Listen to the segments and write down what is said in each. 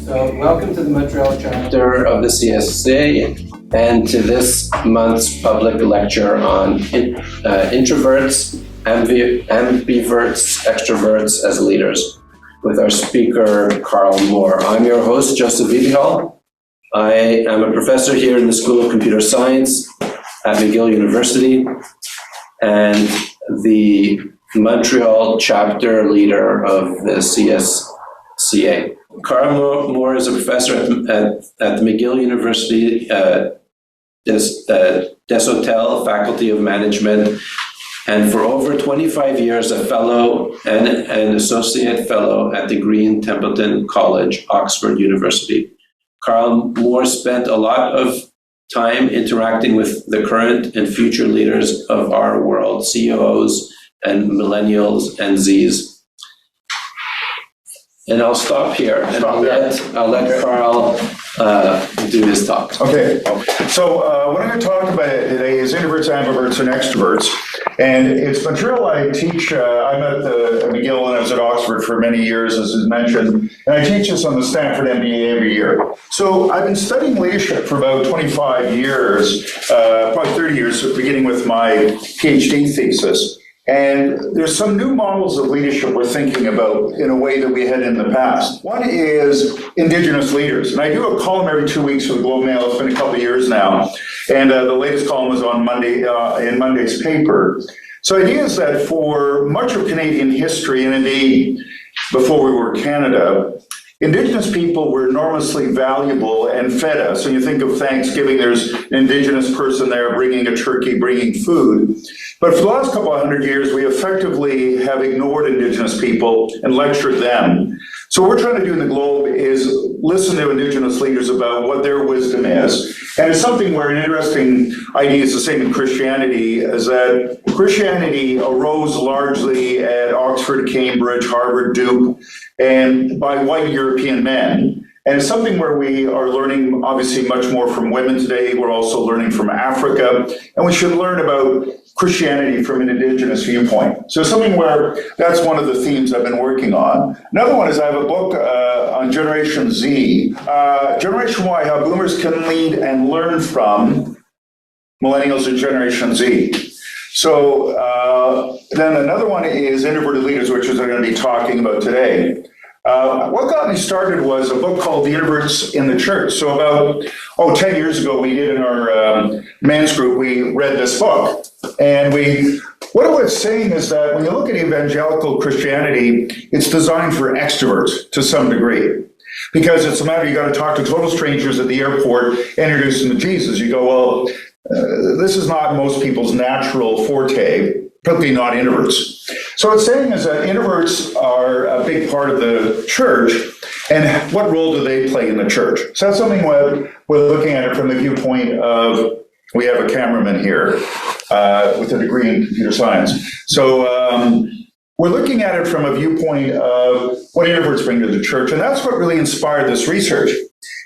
So welcome to the Montreal chapter of the CSCA and to this month's public lecture on introverts, ambiverts, extroverts as leaders with our speaker, Karl Moore. I'm your host, Joseph Vybihal. I am a professor here in the School of Computer Science at McGill University and the Montreal chapter leader of the CSCA. Karl Moore is a professor at the McGill University Desautels Faculty of Management, and for over 25 years a fellow and an associate fellow at the Green Templeton College, Oxford University. Karl Moore spent a lot of time interacting with the current and future leaders of our world, CEOs and millennials and Zs. And I'll stop here and I'll let Karl do his talk. Okay, so what I'm going to talk about today is introverts, ambiverts, and extroverts. And it's material I teach. I'm at the McGill and I was at Oxford for many years, as is mentioned. And I teach this on the Stanford MBA every year. So I've been studying leadership for about 25 years, probably 30 years, beginning with my PhD thesis. And there's some new models of leadership we're thinking about in a way that we had in the past. One is Indigenous leaders. And I do a column every 2 weeks for the Globe and Mail. It's been a couple of years now. And the latest column was on Monday, in Monday's paper. So the idea is that for much of Canadian history, and indeed before we were Canada, Indigenous people were enormously valuable and fed us. So you think of Thanksgiving, there's an Indigenous person there bringing a turkey, bringing food. But for the last couple of hundred years, we effectively have ignored Indigenous people and lectured them. So what we're trying to do in the Globe is listen to Indigenous leaders about what their wisdom is. And it's something where an interesting idea is the same in Christianity, is that Christianity arose largely at Oxford, Cambridge, Harvard, Duke, and by white European men. And it's something where we are learning, obviously, much more from women today. We're also learning from Africa. And we should learn about Christianity from an Indigenous viewpoint. So something where that's one of the themes I've been working on. Another one is I have a book on Generation Z. Generation Y, how boomers can lead and learn from millennials and Generation Z. So then another one is Introverted Leaders, which is I'm going to be talking about today. What got me started was a book called The Introverts in the Church. So about 10 years ago, we did in our men's group, we read this book. And what it was saying is that when you look at evangelical Christianity, it's designed for extroverts to some degree. Because it's a matter, you got to talk to total strangers at the airport, introduce them to Jesus. You go, well, this is not most people's natural forte, particularly not introverts. So what it's saying is that introverts are a big part of the church, and what role do they play in the church? So that's something we're looking at it from the viewpoint of, we have a cameraman here with a degree in computer science. So we're looking at it from a viewpoint of what introverts bring to the church, and that's what really inspired this research.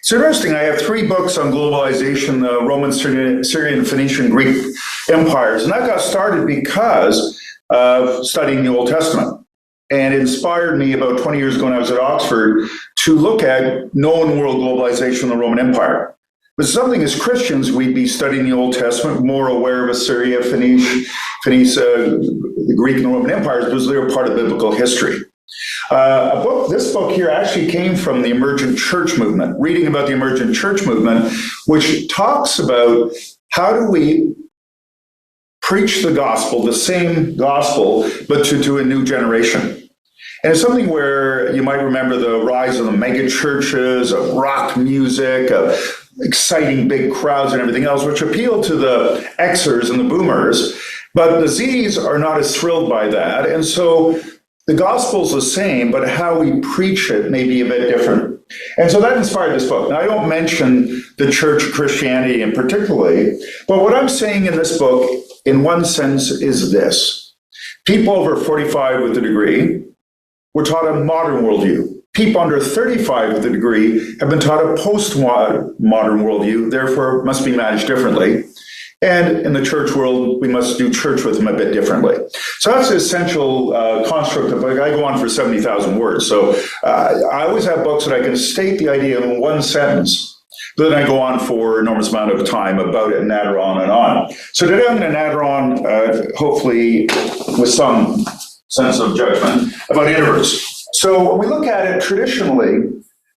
It's interesting, I have 3 books on globalization, the Roman, Syrian, Phoenician, Greek empires, and that got started because of studying the Old Testament. And it inspired me about 20 years ago when I was at Oxford to look at known world globalization of the Roman Empire. But something as Christians, we'd be studying the Old Testament, more aware of Assyria, Phoenicia, the Greek and the Roman empires, because they were part of biblical history. This book here actually came from the emergent church movement, reading about the emergent church movement, which talks about how do we preach the gospel, the same gospel, but to a new generation. And it's something where you might remember the rise of the mega churches, of rock music, of exciting big crowds and everything else, which appeal to the Xers and the boomers. But the Zs are not as thrilled by that. And so the gospel's the same, but how we preach it may be a bit different. And so that inspired this book. Now, I don't mention the Church of Christianity in particularly, but what I'm saying in this book, in one sense, is this. People over 45 with a degree were taught a modern worldview. People under 35 with a degree have been taught a post-modern worldview, therefore must be managed differently. And in the church world, we must do church with them a bit differently. So that's the essential construct of, like, I go on for 70,000 words. So I always have books that I can state the idea in one sentence. But then I go on for an enormous amount of time about it and natter on and on. So today I'm going to natter on, hopefully with some sense of judgment, about introverts. So when we look at it traditionally,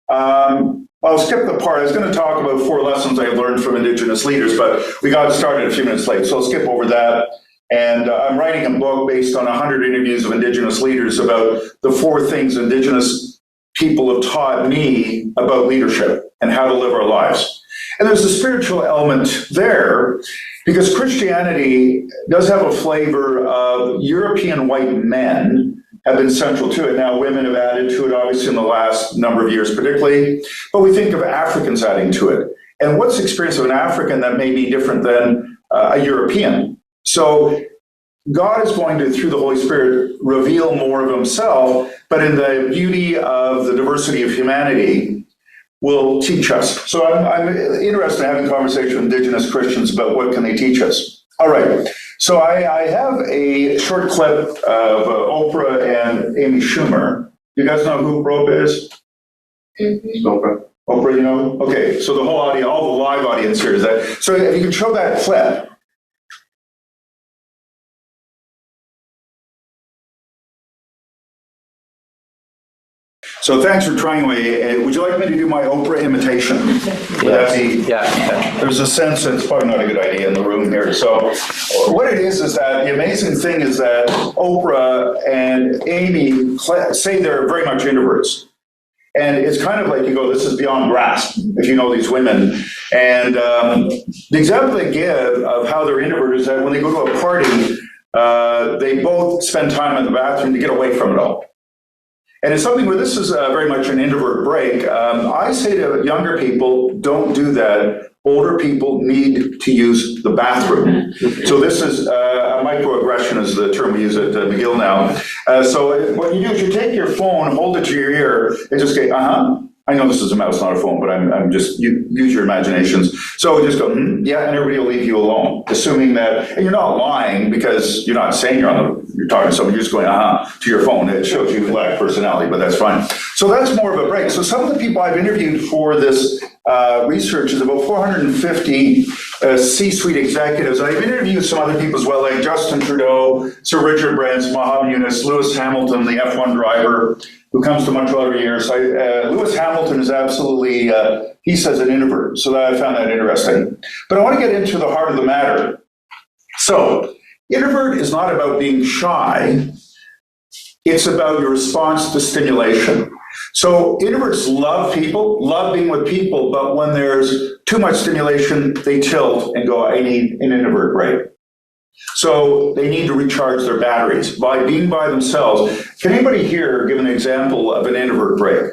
I'll skip the part. I was going to talk about 4 lessons I learned from Indigenous leaders, but we got started a few minutes late, so I'll skip over that. And I'm writing a book based on 100 interviews of Indigenous leaders about the 4 things Indigenous people have taught me about leadership and how to live our lives. And there's a spiritual element there, because Christianity does have a flavor of European white men have been central to it. Now, women have added to it, obviously, in the last number of years, particularly, but we think of Africans adding to it. And what's the experience of an African that may be different than a European? So God is going to, through the Holy Spirit, reveal more of himself, but in the beauty of the diversity of humanity, will teach us. So I'm interested in having a conversation with Indigenous Christians about what can they teach us. All right. So I have a short clip of Oprah and Amy Schumer. You guys know who Oprah is? Mm-hmm. Oprah, you know? Okay, so the whole audience, all the live audience here is that. So if you can show that clip. So thanks for trying away. Would you like me to do my Oprah imitation? Yeah. There's a sense that it's probably not a good idea in the room here. So what it is that the amazing thing is that Oprah and Amy say they're very much introverts. And it's kind of like you go, this is beyond grasp, if you know these women. And the example they give of how they're introverted is that when they go to a party, they both spend time in the bathroom to get away from it all. And it's something where this is very much an introvert break. I say to younger people, don't do that. Older people need to use the bathroom. So this is a microaggression is the term we use at McGill now. So what you do is you take your phone, hold it to your ear, and just go, I know this is a mouse, not a phone, but I'm just, use your imaginations. So just go, yeah, and everybody will leave you alone, assuming that, and you're not lying because you're not saying you're talking to someone, you're just going, to your phone. It shows you lack personality, but that's fine. So that's more of a break. So some of the people I've interviewed for this research is about 450 C-suite executives. I've interviewed some other people as well, like Justin Trudeau, Sir Richard Branson, Mohammed Yunus, Lewis Hamilton, the F1 driver, who comes to Montreal every year. So Lewis Hamilton is absolutely, he says, an introvert. So I found that interesting. But I want to get into the heart of the matter. So introvert is not about being shy. It's about your response to stimulation. So introverts love people, love being with people, but when there's too much stimulation, they tilt and go, I need an introvert break. So they need to recharge their batteries by being by themselves. Can anybody here give an example of an introvert break?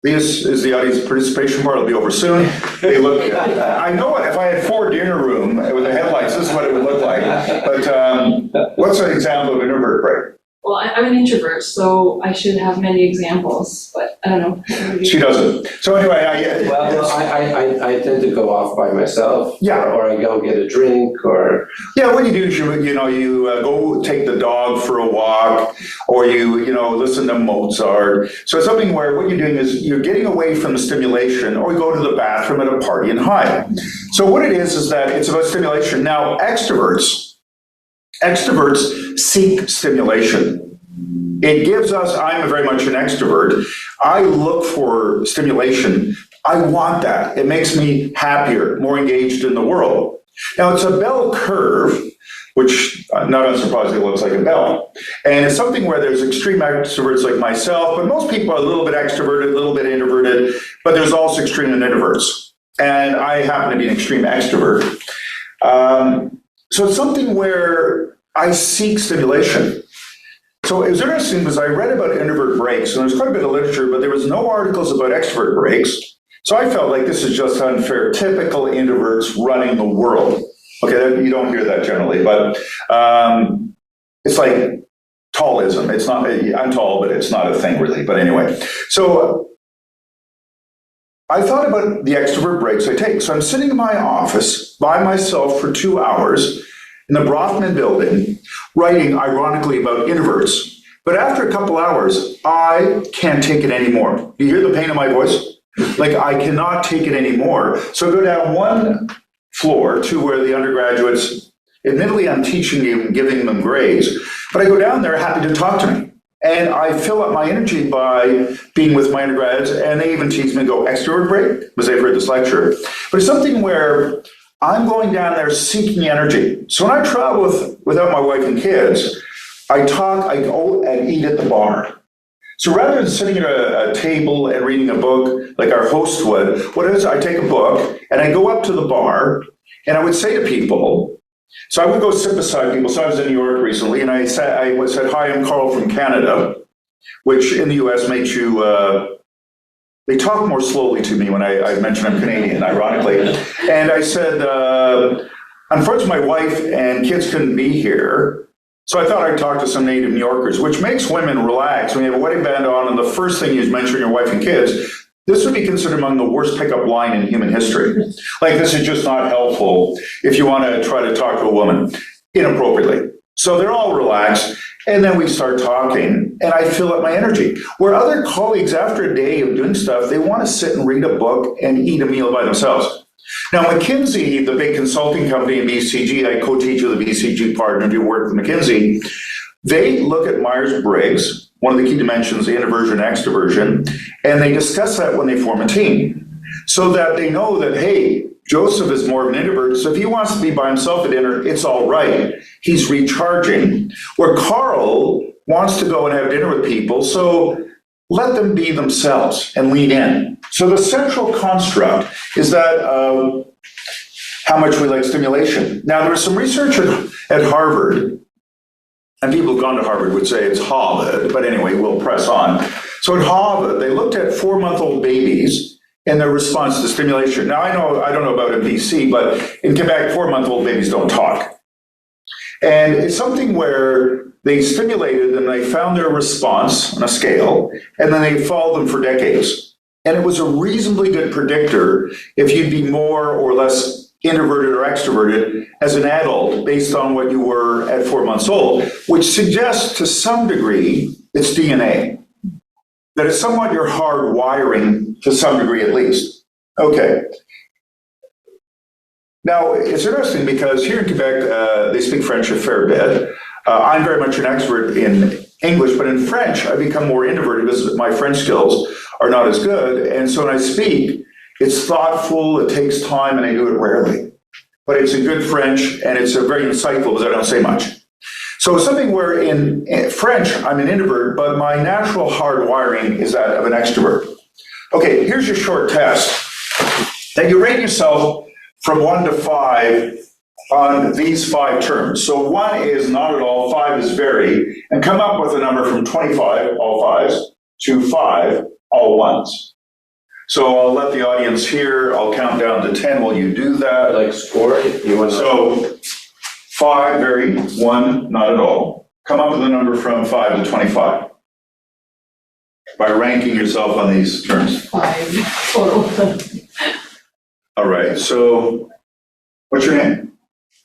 This is the audience participation part. It'll be over soon. They look. I know what if I had Ford dinner room with the headlights, this is what it would look like. But what's an example of an introvert break? Well, I'm an introvert, so I should have many examples, but I don't know. She doesn't. So anyway, I tend to go off by myself. Yeah. Or I go get a drink, or yeah. What you do is you go take the dog for a walk, or you listen to Mozart. So it's something where what you're doing is you're getting away from the stimulation, or you go to the bathroom at a party and hide. So what it is that it's about stimulation. Now extroverts seek stimulation. It gives us, I'm very much an extrovert. I look for stimulation. I want that. It makes me happier, more engaged in the world. Now it's a bell curve, which not unsurprisingly looks like a bell. And it's something where there's extreme extroverts like myself, but most people are a little bit extroverted, a little bit introverted, but there's also extreme introverts. And I happen to be an extreme extrovert. So it's something where I seek stimulation. So it was interesting because I read about introvert breaks, and there's quite a bit of literature, but there was no articles about extrovert breaks. So I felt like this is just unfair. Typical introverts running the world. Okay, you don't hear that generally, but it's like tallism. It's not, I'm tall, but it's not a thing really. But anyway, so I thought about the extrovert breaks I take. So I'm sitting in my office by myself for 2 hours in the Brofman building, writing ironically about introverts. But after a couple hours, I can't take it anymore. You hear the pain in my voice? Like, I cannot take it anymore. So I go down one floor to where the undergraduates, admittedly I'm teaching you and giving them grades, but I go down there happy to talk to me. And I fill up my energy by being with my undergrads, and they even teach me to go extrovert break, because they've heard this lecture. But it's something where I'm going down there seeking energy. So when I travel without my wife and kids, I go and eat at the bar. So rather than sitting at a table and reading a book like our host would, what it is, I take a book and I go up to the bar and I would say to people, so I would go sit beside people. So I was in New York recently and I said, hi, I'm Karl from Canada, which in the US makes you, they talk more slowly to me when I mention I'm Canadian, ironically. And I said, unfortunately, my wife and kids couldn't be here. So I thought I'd talk to some native New Yorkers, which makes women relax when you have a wedding band on and the first thing you mention your wife and kids. This would be considered among the worst pickup line in human history. Like, this is just not helpful if you want to try to talk to a woman inappropriately. So they're all relaxed, and then we start talking, and I fill up my energy. Where other colleagues, after a day of doing stuff, they want to sit and read a book and eat a meal by themselves. Now, McKinsey, the big consulting company in BCG, I co-teach with a BCG partner and do work with McKinsey, they look at Myers-Briggs, one of the key dimensions, introversion and extroversion, and they discuss that when they form a team, so that they know that, hey, Joseph is more of an introvert, so if he wants to be by himself at dinner, it's all right. He's recharging. Where Karl wants to go and have dinner with people, so let them be themselves and lean in. So the central construct is that how much we like stimulation. Now, there was some research at Harvard, and people who've gone to Harvard would say it's Harvard, but anyway, we'll press on. So at Harvard, they looked at 4-month-old babies and their response to stimulation. Now, I don't know about in BC, but in Quebec, 4-month-old babies don't talk. And it's something where they stimulated them, they found their response on a scale, and then they followed them for decades. And it was a reasonably good predictor if you'd be more or less introverted or extroverted as an adult based on what you were at 4 months old, which suggests to some degree it's DNA. That it's somewhat your hard wiring to some degree at least. Okay. Now, it's interesting because here in Quebec, they speak French a fair bit. I'm very much an expert in English, but in French, I become more introverted because my French skills are not as good. And so when I speak, it's thoughtful, it takes time, and I do it rarely. But it's in good French, and it's very insightful because I don't say much. So something where in French, I'm an introvert, but my natural hard wiring is that of an extrovert. Okay, here's your short test. Now you rate yourself from 1 to 5 on these 5 terms. So 1 is not at all, 5 is very, and come up with a number from 25, all 5s, to 5, all 1s. So I'll let the audience hear, I'll count down to 10 while you do that. Like score, you want to... So 5, very, 1, not at all. Come up with a number from 5 to 25 by ranking yourself on these terms. 5 total. All right, so what's your name?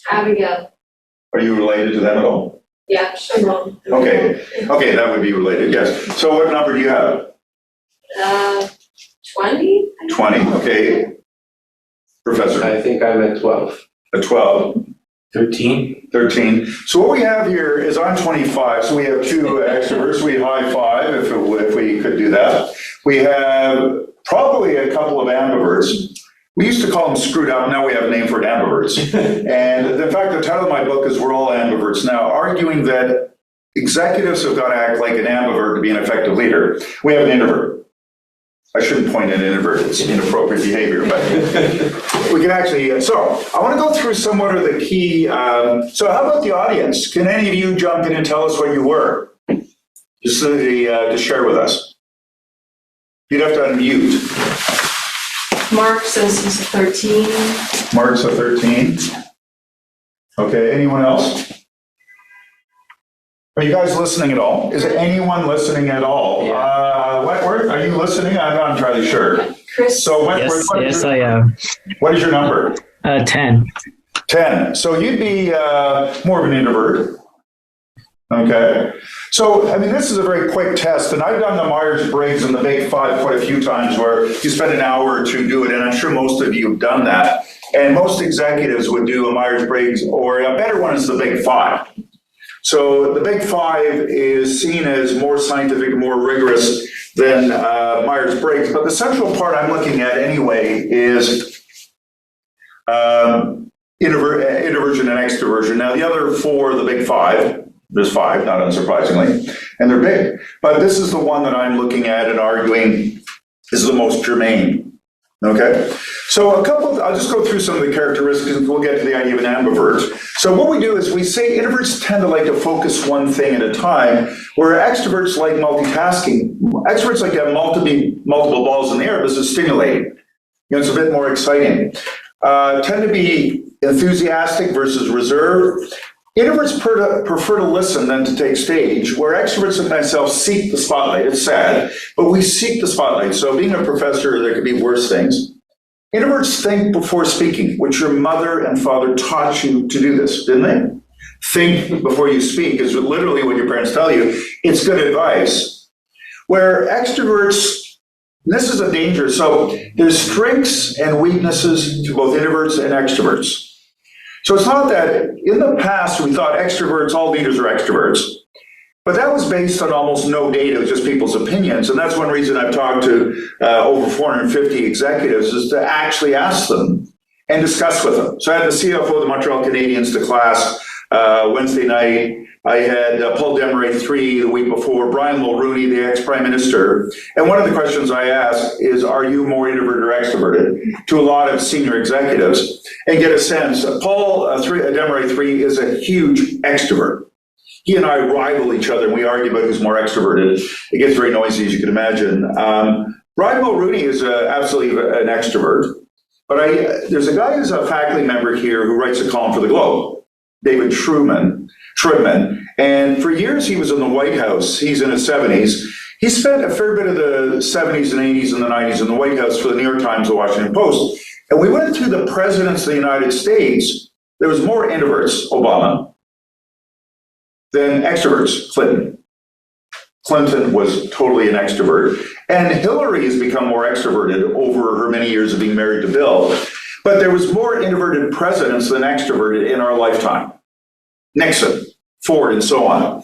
Abigail. Are you related to them at all? Yeah, sure. Okay, that would be related, yes. So what number do you have? 20? 20, okay. Professor? I think I'm at 12. A 12. 13. 13. So what we have here is I'm 25, so we have 2 extroverts. We high five if we could do that. We have probably a couple of ambiverts. We used to call them screwed up, now we have a name for it, ambiverts. And in fact, the title of my book is We're All Ambiverts Now, arguing that executives have got to act like an ambivert to be an effective leader. We have an introvert. I shouldn't point at an introvert, it's inappropriate behavior, but we can actually, so I want to go through somewhat of the key, so how about the audience? Can any of you jump in and tell us what you were? Just to share with us. You'd have to unmute. Mark says he's a 13. Mark's a 13. Okay, anyone else? Are you guys listening at all? Is anyone listening at all? Yeah. Wentworth, are you listening? I'm not entirely sure. Chris? So Yes, I am. what is your number? 10. 10. So you'd be more of an introvert. Okay. So, I mean, this is a very quick test, and I've done the Myers-Briggs and the Big Five quite a few times where you spend an hour or two do it, and I'm sure most of you have done that. And most executives would do a Myers-Briggs, or a better one is the Big Five. So the Big Five is seen as more scientific, more rigorous than Myers-Briggs, but the central part I'm looking at anyway is introversion and extroversion. Now, the other four, the Big Five, there's five, not unsurprisingly, and they're big. But this is the one that I'm looking at and arguing is the most germane. Okay? So I'll just go through some of the characteristics and we'll get to the idea of an ambivert. So what we do is we say introverts tend to like to focus one thing at a time, where extroverts like multitasking. Extroverts like to have multiple balls in the air. This is stimulating. You know, it's a bit more exciting. Tend to be enthusiastic versus reserved. Introverts prefer to listen than to take stage, where extroverts like myself seek the spotlight. It's sad, but we seek the spotlight. So being a professor, there could be worse things. Introverts think before speaking, which your mother and father taught you to do this, didn't they? Think before you speak is literally what your parents tell you. It's good advice. Where extroverts, and this is a danger. So there's strengths and weaknesses to both introverts and extroverts. So it's not that in the past we thought extroverts, all leaders are extroverts, but that was based on almost no data, it was just people's opinions. And that's one reason I've talked to over 450 executives is to actually ask them and discuss with them. So I had the CFO of the Montreal Canadiens to class Wednesday night. I had Paul Desmarais III the week before, Brian Mulroney, the ex-prime minister. And one of the questions I asked is, are you more introverted or extroverted? To a lot of senior executives, and get a sense. Paul Desmarais III is a huge extrovert. He and I rival each other, and we argue about who's more extroverted. It gets very noisy, as you can imagine. Brian Mulroney is absolutely an extrovert. But there's a guy who's a faculty member here who writes a column for the Globe, David Shrubman. And for years he was in the White House. He's in his 70s. He spent a fair bit of the 70s and 80s and the 90s in the White House for the New York Times, the Washington Post. And we went through the presidents of the United States. There was more introverts, Obama, than extroverts, Clinton. Clinton was totally an extrovert. And Hillary has become more extroverted over her many years of being married to Bill. But there was more introverted presidents than extroverted in our lifetime. Nixon, Ford, and so on.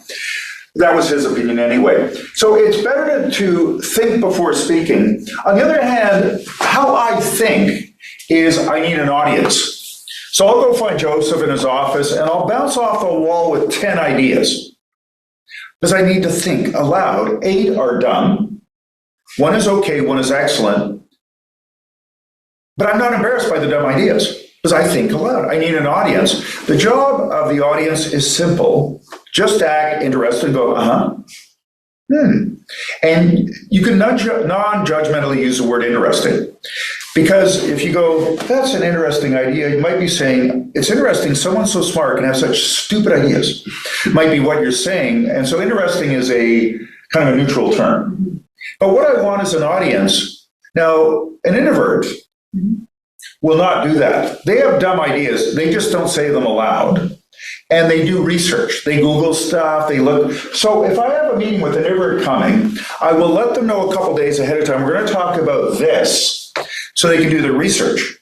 That was his opinion anyway. So it's better to think before speaking. On the other hand, how I think is I need an audience. So I'll go find Joseph in his office and I'll bounce off the wall with 10 ideas. Because I need to think aloud. 8 are dumb. 1 is okay, 1 is excellent. But I'm not embarrassed by the dumb ideas. Because I think aloud. I need an audience. The job of the audience is simple. Just act interested and go, And you can non-judgmentally use the word interesting. Because if you go, that's an interesting idea, you might be saying, it's interesting, someone so smart can have such stupid ideas, might be what you're saying. And so interesting is a kind of a neutral term. But what I want is an audience. Now, an introvert will not do that. They have dumb ideas. They just don't say them aloud. And they do research. They Google stuff. They look. So if I have a meeting with an introvert coming, I will let them know a couple days ahead of time, we're going to talk about this, so they can do their research.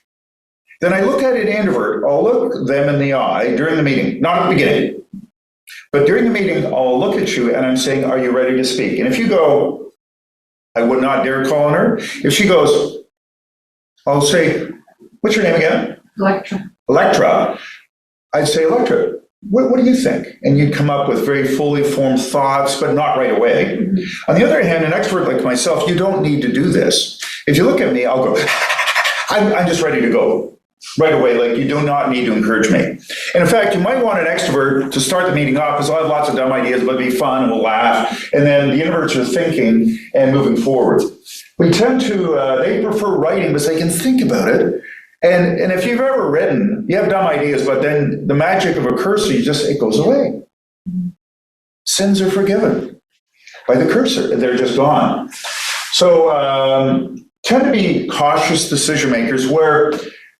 Then I look at an introvert. I'll look them in the eye during the meeting, not at the beginning. But during the meeting, I'll look at you and I'm saying, are you ready to speak? And if you go, I would not dare call on her. If she goes, I'll say, what's your name again? Electra. I'd say, Electra, what do you think? And you'd come up with very fully formed thoughts, but not right away. On the other hand, an expert like myself, you don't need to do this. If you look at me, I'll go, I'm just ready to go right away. Like, you do not need to encourage me. And in fact, you might want an extrovert to start the meeting off, because I'll have lots of dumb ideas, but it'll be fun and we'll laugh. And then the introverts are thinking and moving forward. We tend to, they prefer writing because they can think about it. And if you've ever written, you have dumb ideas, but then the magic of a cursor, it goes away. Sins are forgiven by the cursor, and they're just gone. So tend to be cautious decision makers, where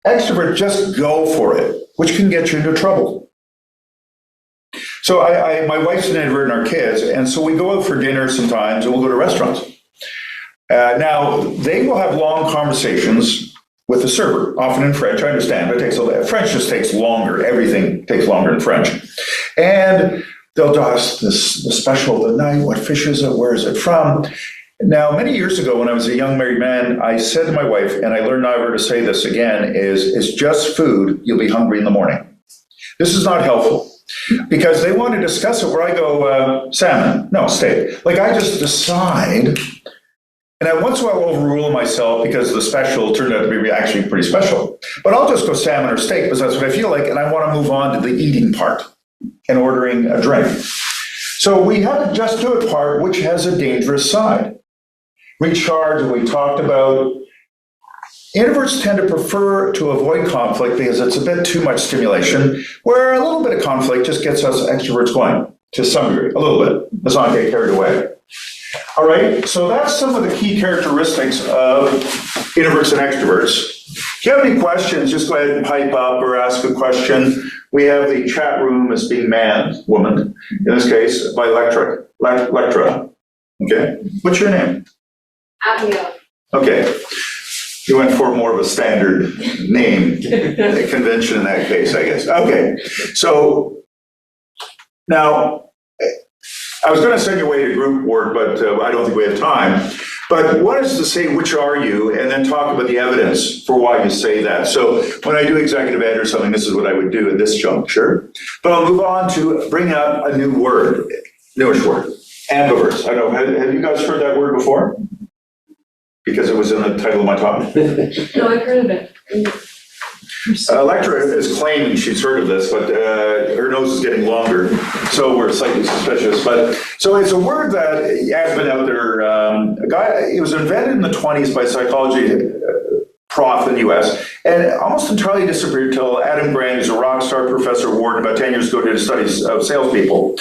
extroverts just go for it, which can get you into trouble. So my wife's an introvert and our kids, and so we go out for dinner sometimes, and we'll go to restaurants. Now, they will have long conversations with the server, often in French. I understand, but French just takes longer. Everything takes longer in French. And they'll ask the special of the night, what fish is it, where is it from? Now, many years ago, when I was a young married man, I said to my wife, and I learned never to say this again, it's just food, you'll be hungry in the morning. This is not helpful, because they want to discuss it where I go, salmon, no, steak. Like, I just decide, and I once in a while overrule myself because the special turned out to be actually pretty special. But I'll just go salmon or steak because that's what I feel like, and I want to move on to the eating part and ordering a drink. So we have a just do it part, which has a dangerous side. Recharge, we talked about. Introverts tend to prefer to avoid conflict because it's a bit too much stimulation, where a little bit of conflict just gets us extroverts going to some degree, a little bit. Let's not get carried away. All right, so that's some of the key characteristics of introverts and extroverts. If you have any questions, just go ahead and pipe up or ask a question. We have the chat room as being manned, woman, in this case, by Electra. Okay, what's your name? Abigail. Okay. You went for more of a standard name convention in that case, I guess. Okay, so now I was going to send you away to group work, but I don't think we have time. But one is to say, which are you, and then talk about the evidence for why you say that. So when I do executive ed or something, this is what I would do at this juncture. But I'll move on to bring up a new word, newish word, ambiverts. I don't know, have you guys heard that word before? Because it was in the title of my talk. No, I've heard of it. Electra is claiming she's heard of this, but her nose is getting longer, so we're slightly suspicious. But so it's a word that has been out there. It was invented in the 1920s by a psychology prof in the US, and almost entirely disappeared until Adam Grant, who's a rock star professor of Wharton, about 10 years ago, did studies of salespeople.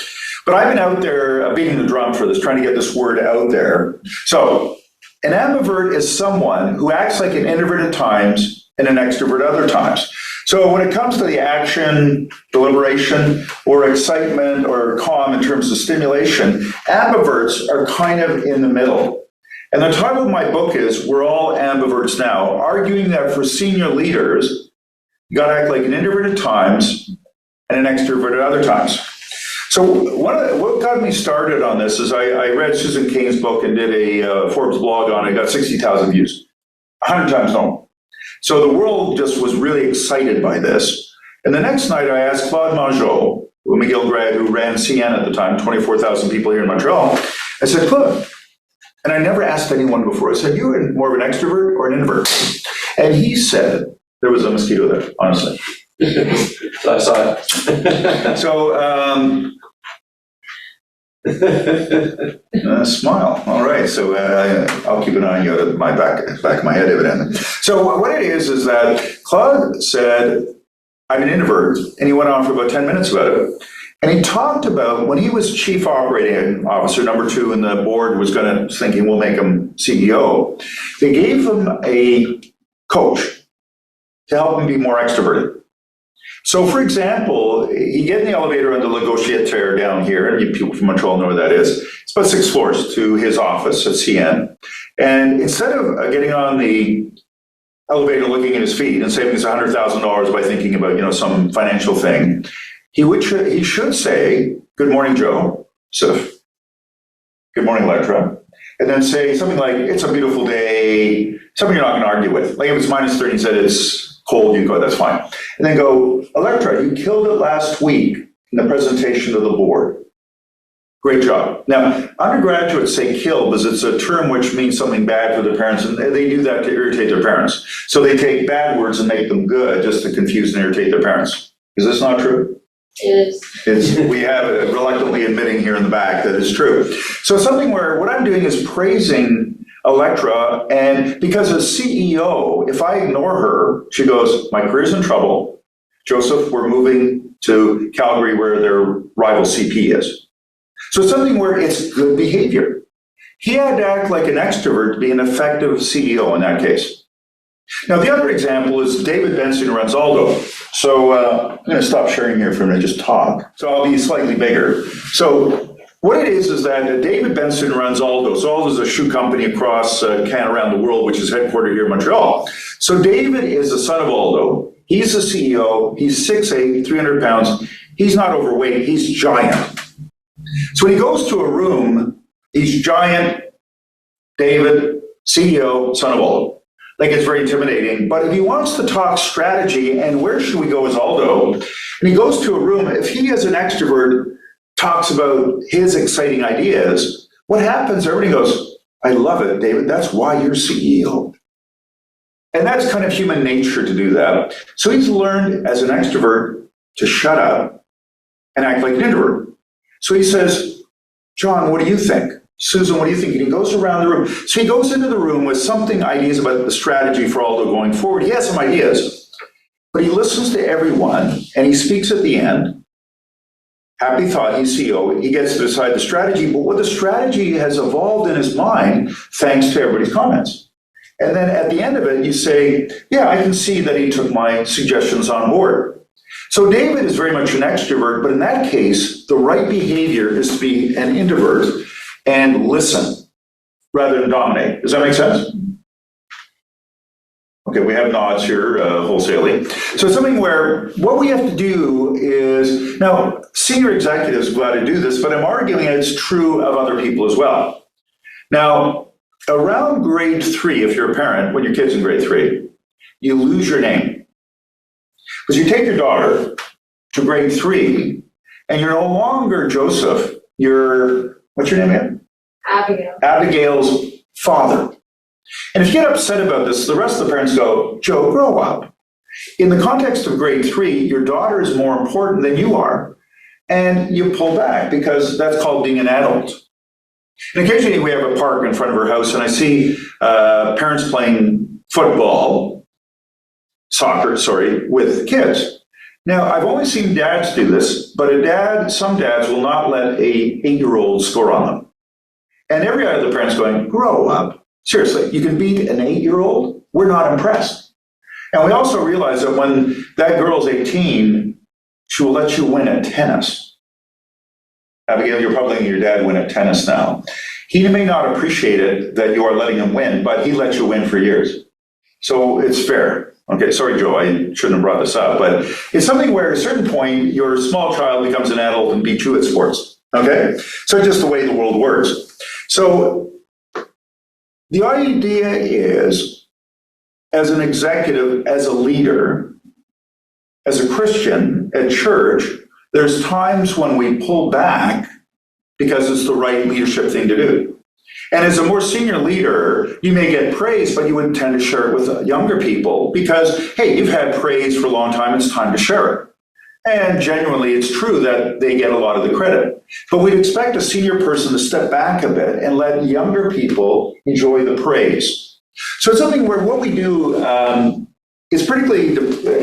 But I've been out there beating the drum for this, trying to get this word out there. So an ambivert is someone who acts like an introvert at times and an extrovert at other times. So when it comes to the action, deliberation, or excitement, or calm in terms of stimulation, ambiverts are kind of in the middle. And the title of my book is We're All Ambiverts Now, arguing that for senior leaders, you got to act like an introvert at times and an extrovert at other times. So what got me started on this is I read Susan Cain's book and did a Forbes blog on it. Got 60,000 views, 100 times no. So the world just was really excited by this. And the next night I asked Claude Mongeau, a McGill grad who ran CN at the time, 24,000 people here in Montreal. I said, Claude, and I never asked anyone before, I said, you are more of an extrovert or an introvert? And he said, there was a mosquito there, honestly. I saw it. So, smile. All right. So I'll keep an eye on you at my back of my head, evidently. So what it is that Claude said, I'm an introvert, and he went on for about 10 minutes about it. And he talked about when he was chief operating officer, number 2, and the board was thinking we'll make him CEO. They gave him a coach to help him be more extroverted. So, for example, you get in the elevator on the Negotiateur down here, and you people from Montreal know where that is. It's about 6 floors to his office at CN. And instead of getting on the elevator looking at his feet and saving us $100,000 by thinking about, some financial thing, he should say, good morning, Joe. So, good morning, Electra. And then say something like, it's a beautiful day, something you're not going to argue with. Like if it's minus 30 and said it's cold, you go, that's fine. And then go, Electra, you killed it last week in the presentation of the board. Great job. Now, undergraduates say kill because it's a term which means something bad for their parents, and they do that to irritate their parents. So they take bad words and make them good just to confuse and irritate their parents. Is this not true? It is. We have it reluctantly admitting here in the back that it's true. So something where what I'm doing is praising Electra, and because as CEO, if I ignore her, she goes, my career's in trouble. Joseph, we're moving to Calgary where their rival CP is. So it's something where it's good behavior. He had to act like an extrovert to be an effective CEO in that case. Now, the other example is David Benson runs Aldo. So I'm going to stop sharing here for a minute, just talk. So I'll be slightly bigger. So what it is that David Benson runs Aldo. So Aldo is a shoe company across Canada, around the world, which is headquartered here in Montreal. So David is the son of Aldo. He's the CEO. He's 6'8", 300 pounds. He's not overweight. He's giant. So when he goes to a room, he's giant, David, CEO, son of Aldo. Like, it's very intimidating. But if he wants to talk strategy and where should we go as Aldo, and he goes to a room, if he as an extrovert talks about his exciting ideas, what happens? Everybody goes, I love it, David. That's why you're CEO. And that's kind of human nature to do that. So he's learned as an extrovert to shut up and act like an introvert. So he says, John, what do you think? Susan, what do you think? And he goes around the room. So he goes into the room with ideas about the strategy for Aldo going forward. He has some ideas, but he listens to everyone and he speaks at the end. Happy thought, he's CEO. He gets to decide the strategy, but what the strategy has evolved in his mind thanks to everybody's comments. And then at the end of it, you say, yeah, I can see that he took my suggestions on board. So David is very much an extrovert, but in that case, the right behavior is to be an introvert and listen rather than dominate. Does that make sense? Okay, we have nods here wholesalely. So something where what we have to do is, now senior executives go out to do this, but I'm arguing it's true of other people as well. Now, around grade 3, if you're a parent, when your kid's in grade 3, you lose your name. Because you take your daughter to grade 3, and you're no longer Joseph, you're, what's your name again? Abigail. Abigail's father. And if you get upset about this, the rest of the parents go, Joe, grow up. In the context of grade 3, your daughter is more important than you are, and you pull back because that's called being an adult. And occasionally we have a park in front of our house, and I see parents playing soccer, with kids. Now, I've only seen dads do this, but some dads will not let a 8-year-old score on them. And every other parent's going, grow up. Seriously, you can beat an 8-year-old? We're not impressed. And we also realize that when that girl's 18, she will let you win at tennis. Abigail, you're probably letting your dad win at tennis now. He may not appreciate it that you are letting him win, but he let you win for years. So it's fair. Okay, sorry, Joe, I shouldn't have brought this up, but it's something where at a certain point, your small child becomes an adult and beats you at sports. Okay? So it's just the way the world works. So the idea is, as an executive, as a leader, as a Christian at church, there's times when we pull back because it's the right leadership thing to do. And as a more senior leader, you may get praise, but you wouldn't tend to share it with younger people because, hey, you've had praise for a long time, it's time to share it. And genuinely, it's true that they get a lot of the credit. But we'd expect a senior person to step back a bit and let younger people enjoy the praise. So it's something where what we do is particularly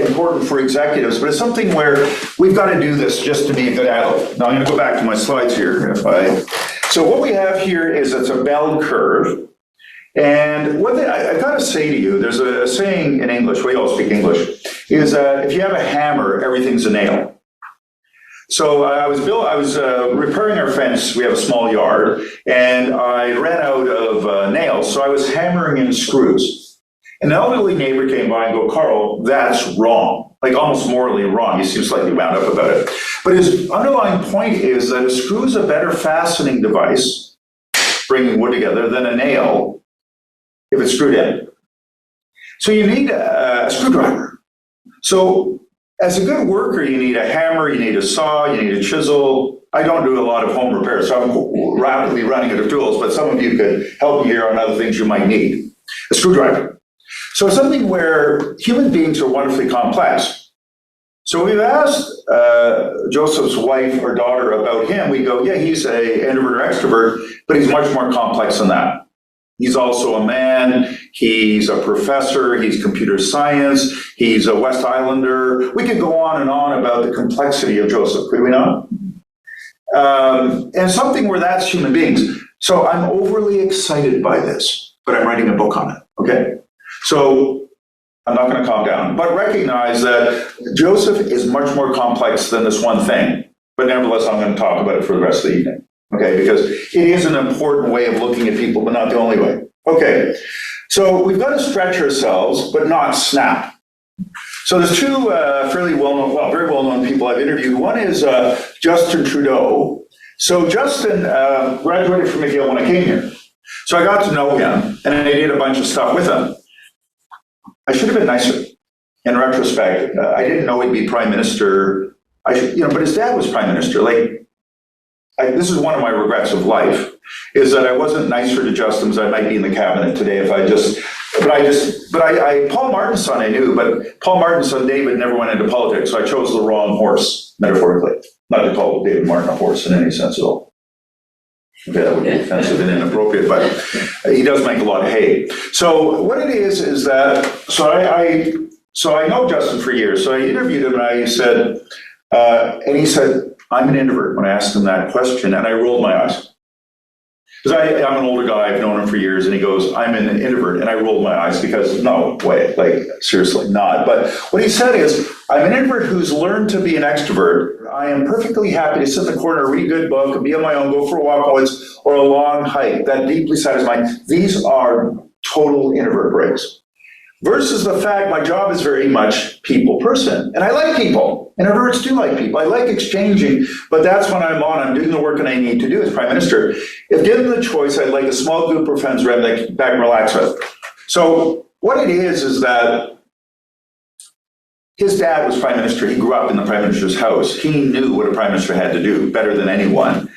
important for executives, but it's something where we've got to do this just to be a good adult. Now I'm going to go back to my slides here. So what we have here is it's a bell curve. And I got to say to you, there's a saying in English, we all speak English, is if you have a hammer, everything's a nail. So I was repairing our fence. We have a small yard, and I ran out of nails, so I was hammering in screws. An elderly neighbor came by and go, Carl, that's wrong, like almost morally wrong. He seems slightly wound up about it. But his underlying point is that a screw is a better fastening device, bringing wood together, than a nail if it's screwed in. So you need a screwdriver. So as a good worker, you need a hammer, you need a saw, you need a chisel. I don't do a lot of home repairs, so I'm rapidly running out of tools, but some of you could help me here on other things you might need. A screwdriver. So it's something where human beings are wonderfully complex. So we've asked Joseph's wife or daughter about him. We go, yeah, he's an introvert or extrovert, but he's much more complex than that. He's also a man, he's a professor, he's computer science, he's a West Islander. We could go on and on about the complexity of Joseph, could we not? And something where that's human beings. So I'm overly excited by this, but I'm writing a book on it, okay? So I'm not going to calm down, but recognize that Joseph is much more complex than this one thing. But nevertheless, I'm going to talk about it for the rest of the evening, okay? Because it is an important way of looking at people, but not the only way. Okay, so we've got to stretch ourselves, but not snap. So there's two fairly well-known, well, very well-known people I've interviewed. One is Justin Trudeau. So Justin graduated from McGill when I came here. So I got to know him, and I did a bunch of stuff with him. I should have been nicer. In retrospect, I didn't know he'd be prime minister. But his dad was prime minister. This is one of my regrets of life, is that I wasn't nicer to Justin as I might be in the cabinet today if Paul Martin's son I knew, but Paul Martin's son David never went into politics, so I chose the wrong horse, metaphorically. Not to call David Martin a horse in any sense at all. Okay, that would be offensive and inappropriate, but he does make a lot of hay. So what it is that, so I know Justin for years, so I interviewed him and I said, and he said, I'm an introvert when I asked him that question, and I rolled my eyes. Because I'm an older guy, I've known him for years, and he goes, I'm an introvert, and I rolled my eyes because, no way, seriously not. But what he said is, I'm an introvert who's learned to be an extrovert. I am perfectly happy to sit in the corner, read a good book, and be on my own, go for a walk in the woods, or a long hike. That deeply satisfying. These are total introvert breaks. Versus the fact my job is very much people person. And I like people. Introverts do like people. I like exchanging, but that's when I'm doing the work that I need to do as prime minister. If given the choice, I'd like a small group of friends around that I can back and relax with. So what it is that his dad was prime minister. He grew up in the prime minister's house. He knew what a prime minister had to do better than anyone.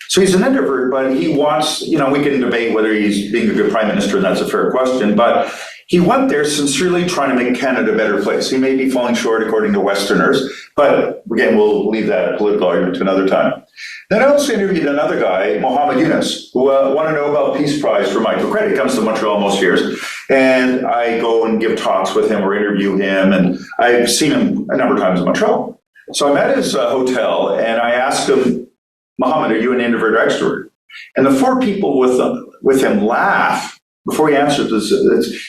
So he's an introvert, but he wants, we can debate whether he's being a good prime minister, and that's a fair question, but he went there sincerely trying to make Canada a better place. He may be falling short according to Westerners, but again, we'll leave that political argument to another time. Then I also interviewed another guy, Mohammed Yunus, who won a Nobel Peace Prize for microcredit. He comes to Montreal most years, and I go and give talks with him or interview him, and I've seen him a number of times in Montreal. So I'm at his hotel, and I asked him, Mohammed, are you an introvert or extrovert? And the four people with him laugh before he answered this.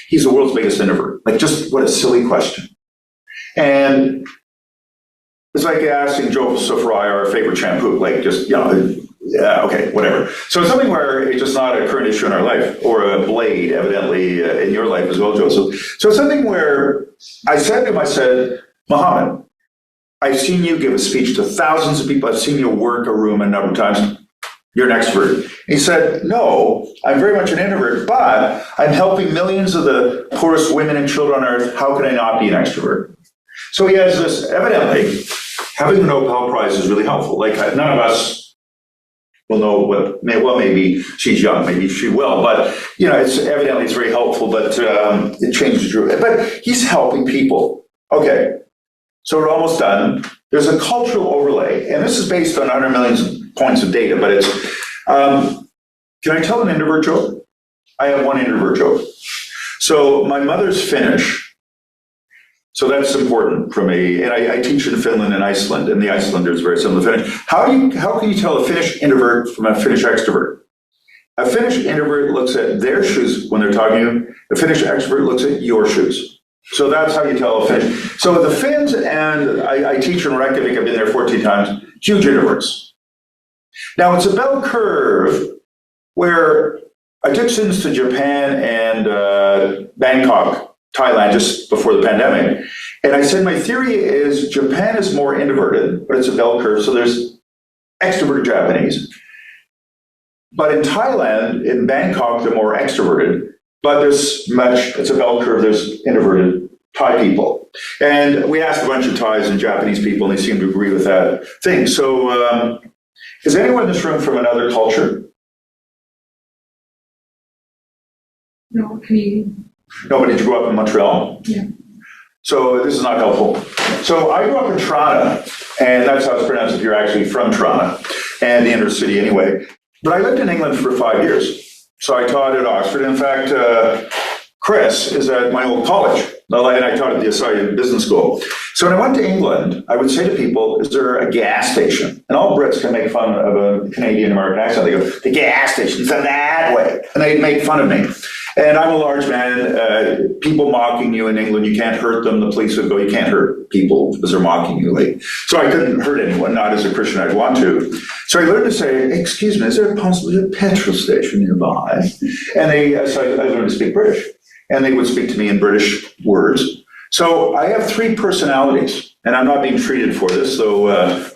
He's the world's biggest introvert. Just what a silly question. And it's like asking Joseph Fry our favorite shampoo. Yeah, okay, whatever. So it's something where it's just not a current issue in our life, or a blade, evidently, in your life as well, Joseph. So it's something where I said to him, Mohammed, I've seen you give a speech to thousands of people. I've seen you work a room a number of times. You're an extrovert. He said, no, I'm very much an introvert, but I'm helping millions of the poorest women and children on earth. How can I not be an extrovert? So he has this, evidently, having a Nobel Prize is really helpful. None of us will know maybe she's young, maybe she will, but, it's very helpful, but it changes your, but he's helping people. Okay, so we're almost done. There's a cultural overlay, and this is based on 100 million points of data, but it's, can I tell an introvert joke? I have one introvert joke. So my mother's Finnish, so that's important for me, and I teach in Finland and Iceland, and the Icelanders are very similar to Finnish. How can you tell a Finnish introvert from a Finnish extrovert? A Finnish introvert looks at their shoes when they're talking to you. A Finnish extrovert looks at your shoes. So that's how you tell a Finnish. So the Finns, and I teach in Reykjavik, I've been there 14 times, huge introverts. Now it's a bell curve where I took students to Japan and Bangkok, Thailand, just before the pandemic. And I said, my theory is Japan is more introverted, but it's a bell curve. So there's extroverted Japanese. But in Thailand, in Bangkok, they're more extroverted. But it's a bell curve, there's introverted Thai people. And we asked a bunch of Thais and Japanese people, and they seem to agree with that thing. So is anyone in this room from another culture? No, Canadian. Nobody grew up in Montreal? Yeah. So this is not helpful. So I grew up in Toronto, and that's how it's pronounced if you're actually from Toronto, and the inner city anyway. But I lived in England for 5 years. So I taught at Oxford. In fact, Chris is at my old college, and I taught at the Affiliation business school. So when I went to England, I would say to people, is there a gas station? And all Brits can make fun of a Canadian-American accent. They go, the gas station's in that way. And they'd make fun of me. And I'm a large man, people mocking you in England, you can't hurt them. The police would go, you can't hurt people because they're mocking you. So I couldn't hurt anyone, not as a Christian I'd want to. So I learned to say, excuse me, is there possibly a petrol station nearby? And so I learned to speak British. And they would speak to me in British words. So I have three personalities, and I'm not being treated for this, though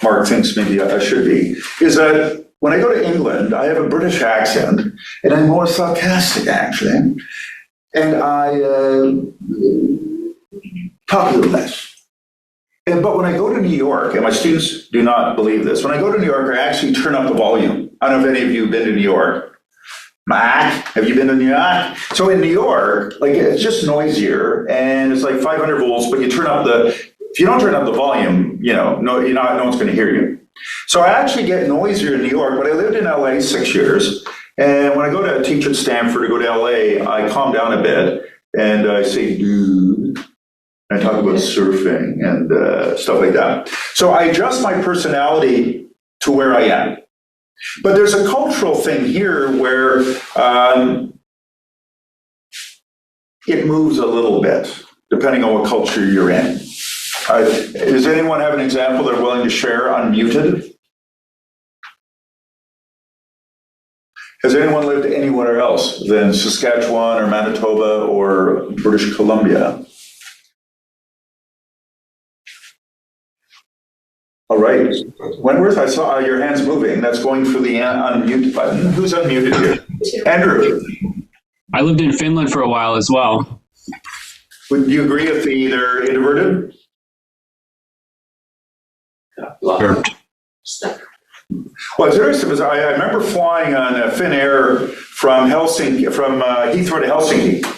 Mark thinks maybe I should be, is that when I go to England, I have a British accent, and I'm more sarcastic, actually, and I talk a little less. But when I go to New York, and my students do not believe this, when I go to New York, I actually turn up the volume. I don't know if any of you have been to New York. Mac, have you been to New York? So in New York, it's just noisier, and it's like 500 volts, but you turn up if you don't turn up the volume, no one's going to hear you. So I actually get noisier in New York, but I lived in LA 6 years, and when I go to teach at Stanford or go to LA, I calm down a bit, and I say, dude, I talk about surfing and stuff like that. So I adjust my personality to where I am. But there's a cultural thing here where it moves a little bit, depending on what culture you're in. Does anyone have an example they're willing to share unmuted? Has anyone lived anywhere else than Saskatchewan or Manitoba or British Columbia? All right. Wentworth, I saw your hands moving. That's going for the unmute button. Who's unmuted here? Andrew. I lived in Finland for a while as well. Would you agree if they're introverted? Sure. Well, it's interesting because I remember flying on Finnair from Heathrow to Helsinki.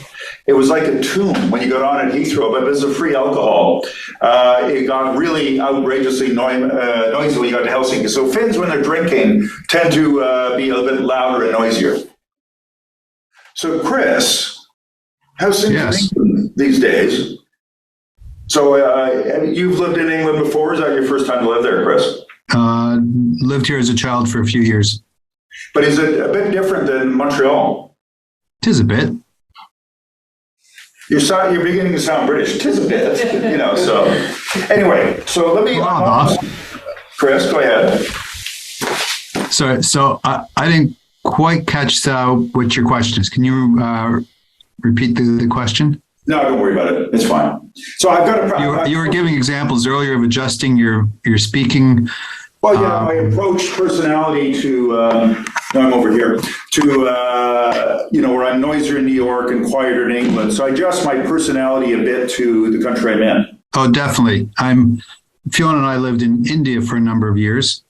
It was like a tomb when you got on at Heathrow, but because of free alcohol, it got really outrageously noisy when you got to Helsinki. So Finns, when they're drinking, tend to be a little bit louder and noisier. So Chris, how's things in England these days? So you've lived in England before. Is that your first time to live there, Chris? Lived here as a child for a few years. But is it a bit different than Montreal? Tis a bit. You're beginning to sound British. Tis a bit, so. Anyway, so let me, Chris, go ahead. Sorry, so I didn't quite catch what your question is. Can you repeat the question? No, don't worry about it. It's fine. So I've got a problem. You were giving examples earlier of adjusting your speaking. Well, yeah, my approach personality to, I'm over here, to, where I'm noisier in New York and quieter in England. So I adjust my personality a bit to the country I'm in. Oh, definitely. Fiona and I lived in India for a number of years.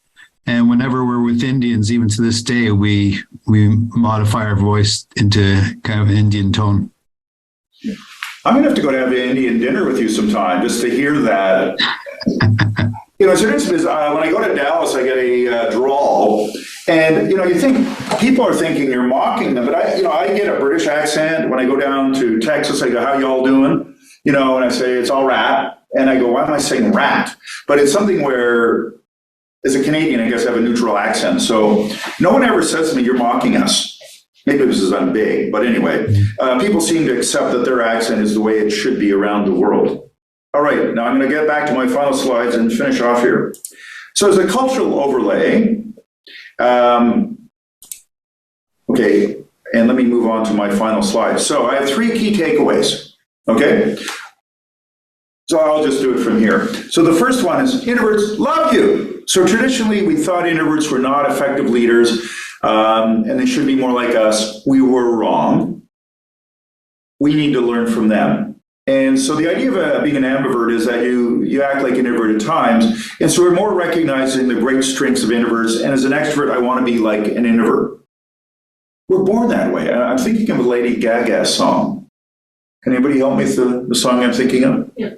And whenever we're with Indians, even to this day, we modify our voice into kind of an Indian tone. I'm going to have to go to have an Indian dinner with you sometime just to hear that. It's interesting because when I go to Dallas, I get a drawl, and you think people are thinking you're mocking them, but I get a British accent. When I go down to Texas, I go, "How y'all doing?" And I say it's all right, and I go, "Why am I saying rat?" But it's something where, as a Canadian, I guess I have a neutral accent, so no one ever says to me, "You're mocking us." Maybe this is I'm big, but anyway, people seem to accept that their accent is the way it should be around the world. All right, now I'm going to get back to my final slides and finish off here. So as a cultural overlay, okay, and let me move on to my final slide. So I have 3 key takeaways, okay? So I'll just do it from here. So the first one is introverts love you. So traditionally, we thought introverts were not effective leaders, and they should be more like us. We were wrong. We need to learn from them. And so the idea of being an ambivert is that you act like an introvert at times. And so we're more recognizing the great strengths of introverts. And as an extrovert, I want to be like an introvert. We're born that way. I'm thinking of a Lady Gaga song. Can anybody help me with the song I'm thinking of? Yeah.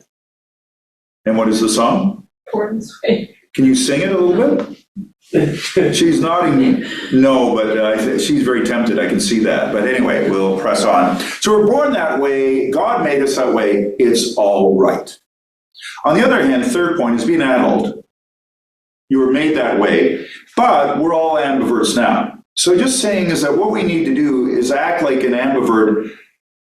And what is the song? Gordon's Way. Can you sing it a little bit? She's nodding no, but she's very tempted. I can see that. But anyway, we'll press on. So we're born that way. God made us that way. It's all right. On the other hand, third point is being an adult. You were made that way, but we're all ambiverts now. So just saying is that what we need to do is act like an ambivert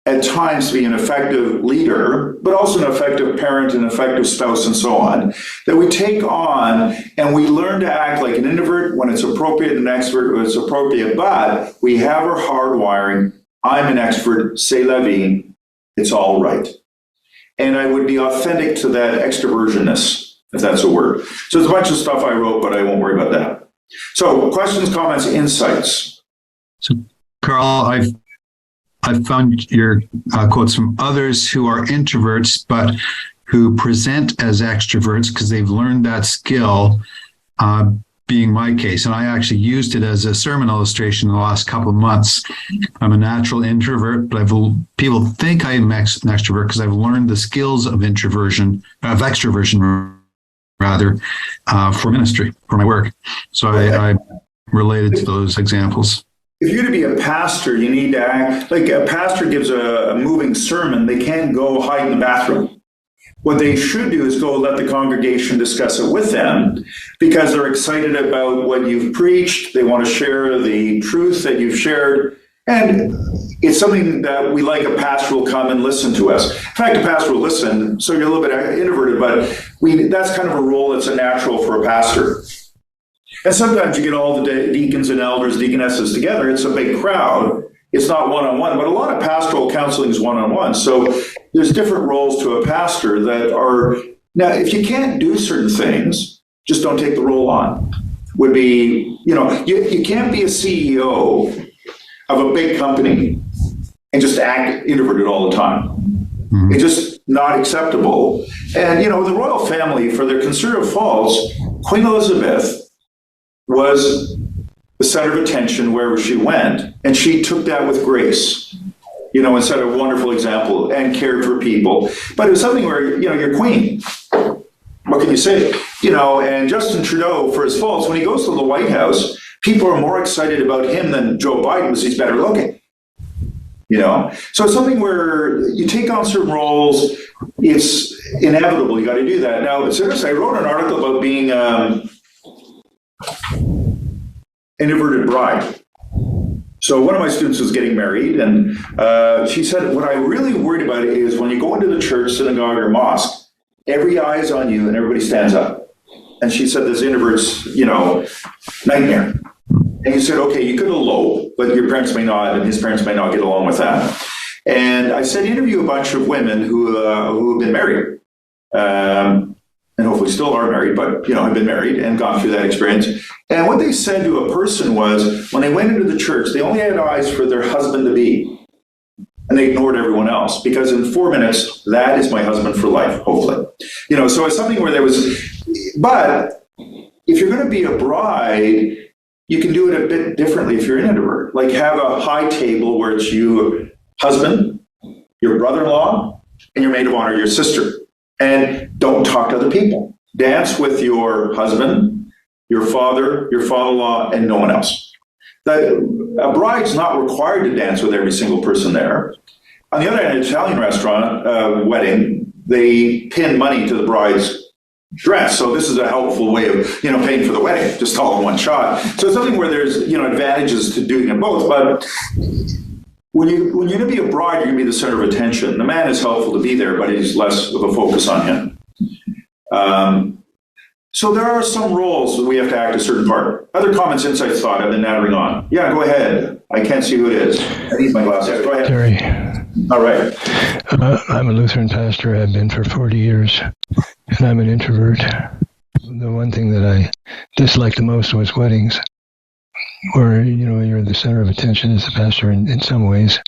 at times to be an effective leader, but also an effective parent, an effective spouse, and so on, that we take on and we learn to act like an introvert when it's appropriate and an extrovert when it's appropriate, but we have our hardwiring. I'm an extrovert, c'est la vie, it's all right. And I would be authentic to that extroversionness, if that's a word. So there's a bunch of stuff I wrote, but I won't worry about that. So questions, comments, insights. So, Karl, I've found your quotes from others who are introverts, but who present as extroverts because they've learned that skill, being my case. And I actually used it as a sermon illustration in the last couple of months. I'm a natural introvert, but people think I'm an extrovert because I've learned the skills of extroversion rather, for ministry, for my work. So I related to those examples. If you're to be a pastor, you need to act like a pastor gives a moving sermon. They can't go hide in the bathroom. What they should do is go let the congregation discuss it with them because they're excited about what you've preached. They want to share the truth that you've shared. And it's something that we like. A pastor will come and listen to us. In fact, a pastor will listen. So you're a little bit introverted, but that's kind of a role that's a natural for a pastor. And sometimes you get all the deacons and elders, deaconesses together. It's a big crowd. It's not one-on-one, but a lot of pastoral counseling is one-on-one. So there's different roles to a pastor that are, now, if you can't do certain things, just don't take the role on. Would be, you can't be a CEO of a big company and just act introverted all the time. Mm-hmm. It's just not acceptable. And, the royal family, for their considerable faults, Queen Elizabeth was the center of attention wherever she went, and she took that with grace, and set a wonderful example and cared for people. But it was something where, you're queen. What can you say? And Justin Trudeau, for his faults, when he goes to the White House, people are more excited about him than Joe Biden because he's better looking. So it's something where you take on certain roles, it's inevitable, you got to do that. Now, it's interesting, I wrote an article about being introverted bride. So one of my students was getting married, and she said, what I'm really worried about is when you go into the church, synagogue, or mosque, every eye is on you and everybody stands up. And she said, this introvert's, nightmare. And he said, okay, you could elope, but your parents may not, and his parents may not get along with that. And I said, interview a bunch of women who have been married. And hopefully still are married, but, have been married and gone through that experience. And what they said to a person was, when they went into the church, they only had eyes for their husband-to-be. And they ignored everyone else, because in 4 minutes, that is my husband for life, hopefully. So it's something where there was, but if you're going to be a bride, you can do it a bit differently if you're an introvert. Like have a high table where it's you, husband, your brother-in-law, and your maid of honor, your sister. And don't talk to other people. Dance with your husband, your father, your father-in-law, and no one else. A bride's not required to dance with every single person there. On the other hand, an Italian restaurant, wedding, they pin money to the bride's dress. So this is a helpful way of, paying for the wedding, just all in one shot. So it's something where there's, advantages to doing them both. But when you're going to be a bride, you're going to be the center of attention. The man is helpful to be there, but he's less of a focus on him. So there are some roles that we have to act a certain part. Other comments, insights, thought, I've been nattering on. Yeah, go ahead. I can't see who it is. I need my glasses. Go ahead. Terry. All right. I'm a Lutheran pastor. I've been for 40 years, and I'm an introvert. The one thing that I disliked the most was weddings, where, you're the center of attention as a pastor in some ways,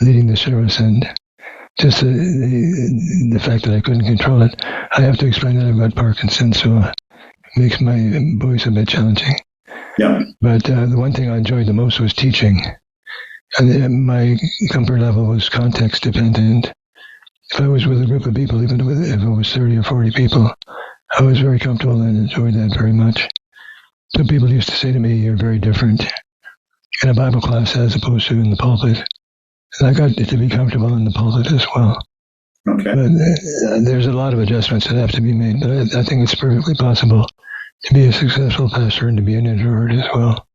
leading the service, and just the fact that I couldn't control it. I have to explain that I've got Parkinson's, so it makes my voice a bit challenging. Yeah. But the one thing I enjoyed the most was teaching. And my comfort level was context dependent. If I was with a group of people, even if it was 30 or 40 people, I was very comfortable and enjoyed that very much. So people used to say to me, "You're very different in a Bible class as opposed to in the pulpit." And I got to be comfortable in the pulpit as well. Okay. But there's a lot of adjustments that have to be made. But I think it's perfectly possible to be a successful pastor and to be an introvert as well.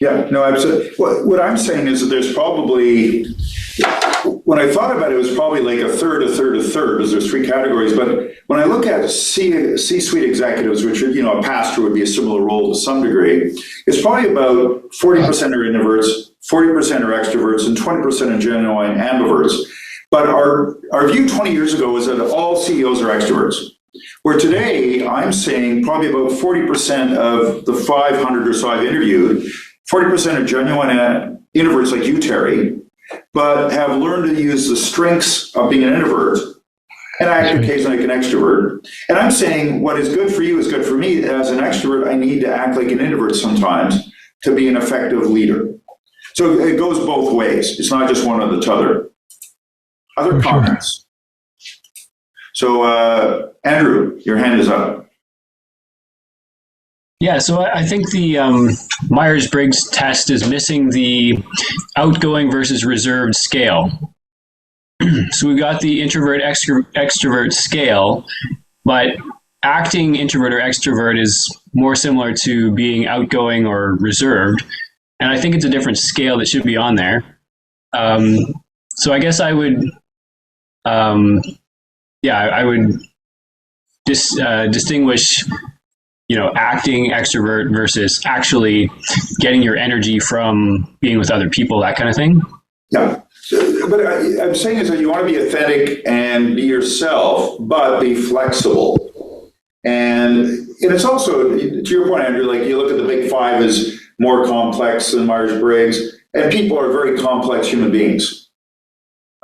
Yeah, no, absolutely. What I'm saying is that there's probably, when I thought about it, it was probably like a third, because there's three categories. But when I look at C-suite executives, which, a pastor would be a similar role to some degree, it's probably about 40% are introverts, 40% are extroverts, and 20% are genuine ambiverts. But our view 20 years ago was that all CEOs are extroverts. Where today, I'm saying probably about 40% of the 500 or so I've interviewed, 40% are genuine introverts like you, Terry, but have learned to use the strengths of being an introvert and act occasionally like an extrovert. And I'm saying what is good for you is good for me. As an extrovert, I need to act like an introvert sometimes to be an effective leader. So it goes both ways. It's not just one or the other. Other comments? So, Andrew, your hand is up. Yeah, so I think the Myers-Briggs test is missing the outgoing versus reserved scale. So we've got the introvert-extrovert scale, but acting introvert or extrovert is more similar to being outgoing or reserved. And I think it's a different scale that should be on there. So I guess I would, I would distinguish acting extrovert versus actually getting your energy from being with other people, that kind of thing. Yeah. But I'm saying is that you want to be authentic and be yourself, but be flexible. And it's also, to your point, Andrew, like you look at the big five as more complex than Myers-Briggs, and people are very complex human beings.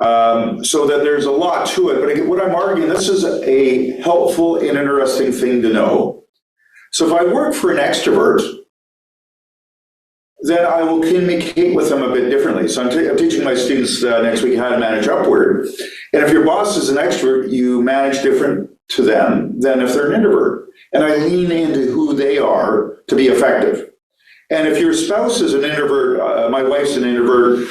So that there's a lot to it. But what I'm arguing, this is a helpful and interesting thing to know. So if I work for an extrovert, then I will communicate with them a bit differently. So I'm teaching my students next week how to manage upward. And if your boss is an extrovert, you manage different to them than if they're an introvert. And I lean into who they are to be effective. And if your spouse is an introvert, my wife's an introvert,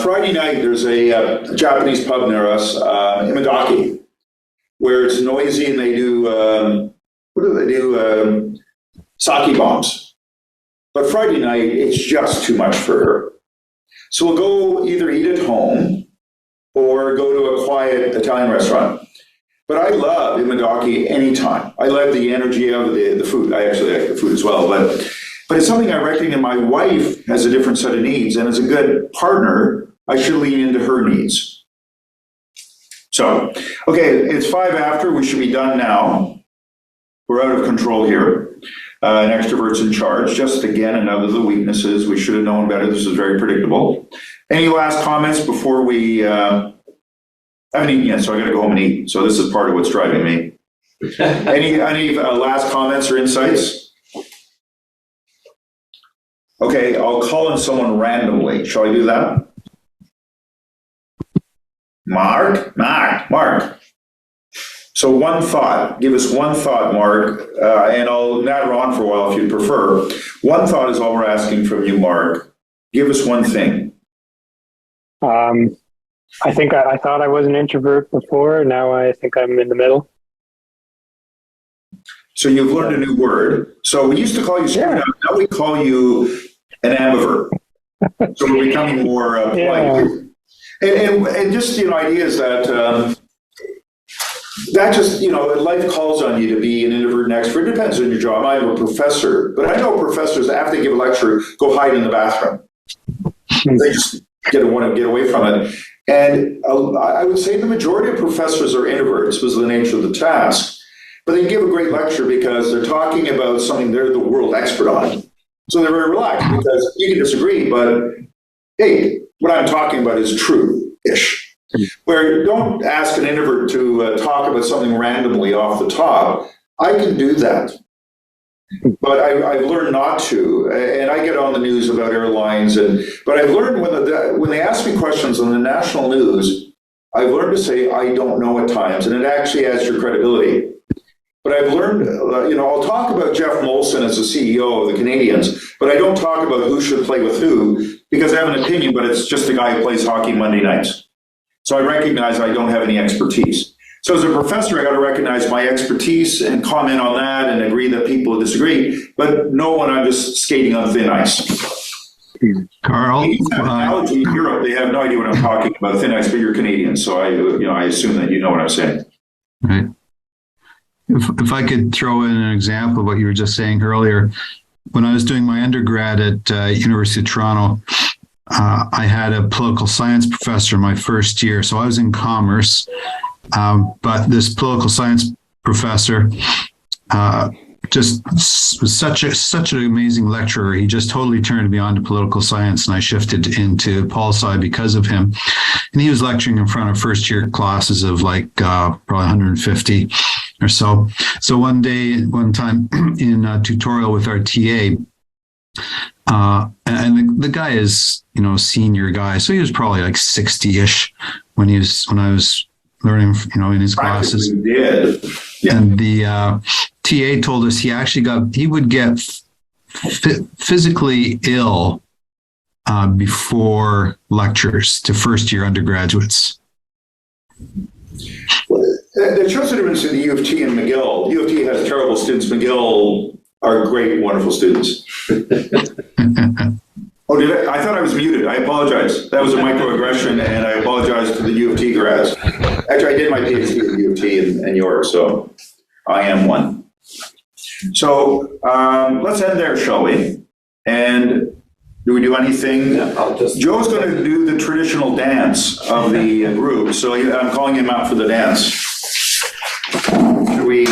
Friday night there's a Japanese pub near us, Imidaki, where it's noisy and they do, sake bombs. But Friday night, it's just too much for her. So we'll go either eat at home or go to a quiet Italian restaurant. But I love Imidaki anytime. I love the energy of the food. I actually like the food as well. But it's something I reckon my wife has a different set of needs. And as a good partner, I should lean into her needs. So, okay, it's 5 after. We should be done now. We're out of control here. An extrovert's in charge. Just again, another of the weaknesses. We should have known better. This is very predictable. Any last comments before we... I haven't eaten yet, so I got to go home and eat. So this is part of what's driving me. Any last comments or insights? Okay, I'll call in someone randomly. Shall I do that? Mark. So one thought. Give us one thought, Mark, and I'll natter on for a while if you prefer. One thought is all we're asking from you, Mark. Give us one thing. I think I thought I was an introvert before. Now I think I'm in the middle. So you've learned a new word. So we used to call you screwed up. Now we call you an ambivert. So we're becoming more polite. And just, ideas that that just, life calls on you to be an introvert and extrovert. It depends on your job. I'm a professor, but I know professors, after they give a lecture, go hide in the bathroom. They just want to get away from it. And I would say the majority of professors are introverts because of the nature of the task, but they give a great lecture because they're talking about something they're the world expert on. So they're very relaxed because you can disagree, but hey, what I'm talking about is true-ish. Where don't ask an introvert to talk about something randomly off the top. I can do that. But I've learned not to, and I get on the news about airlines, but I've learned when they ask me questions on the national news, I've learned to say I don't know at times, and it actually adds your credibility. But I've learned, I'll talk about Jeff Molson as the CEO of the Canadiens, but I don't talk about who should play with who because I have an opinion, but it's just the guy who plays hockey Monday nights. So I recognize I don't have any expertise. So as a professor, I got to recognize my expertise and comment on that and agree that people disagree, but no one, I'm just skating on thin ice. Carl, analogy in Europe, they have no idea what I'm talking about, thin ice, but you're Canadian, so I assume that you know what I'm saying. right. If I could throw in an example of what you were just saying earlier, when I was doing my undergrad at University of Toronto, I had a political science professor my first year. So I was in commerce, but this political science professor just was such an amazing lecturer. He just totally turned me on to political science, and I shifted into pol sci because of him. And he was lecturing in front of first year classes of like probably 150 or so. So one time in a tutorial with our TA, and the guy is, senior guy. So he was probably like 60-ish when I was learning, in his classes. Yeah. And the TA told us he would get physically ill before lectures to first year undergraduates. That shows the difference in the U of T and McGill. U of T has terrible students. McGill are great, wonderful students. Oh, did I thought I was muted. I apologize. That was a microaggression, and I apologize to the U of T grads. Actually, I did my PhD at U of T in York, so I am one. So let's end there, shall we? And do we do anything? Yeah, Joe's going to do the traditional dance of the group, so I'm calling him out for the dance. Should we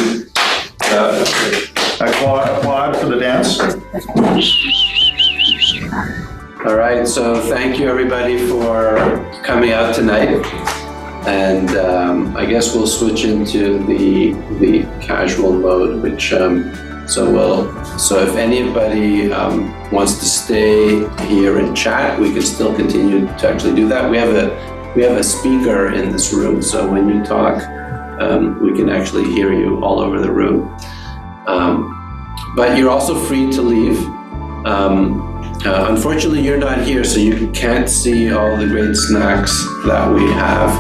applaud for the dance? All right, so thank you everybody for coming out tonight. And I guess we'll switch into the casual mode, which so if anybody wants to stay here and chat, we can still continue to actually do that. We have a speaker in this room, so when you talk, we can actually hear you all over the room. But you're also free to leave. Unfortunately, you're not here, so you can't see all the great snacks that we have.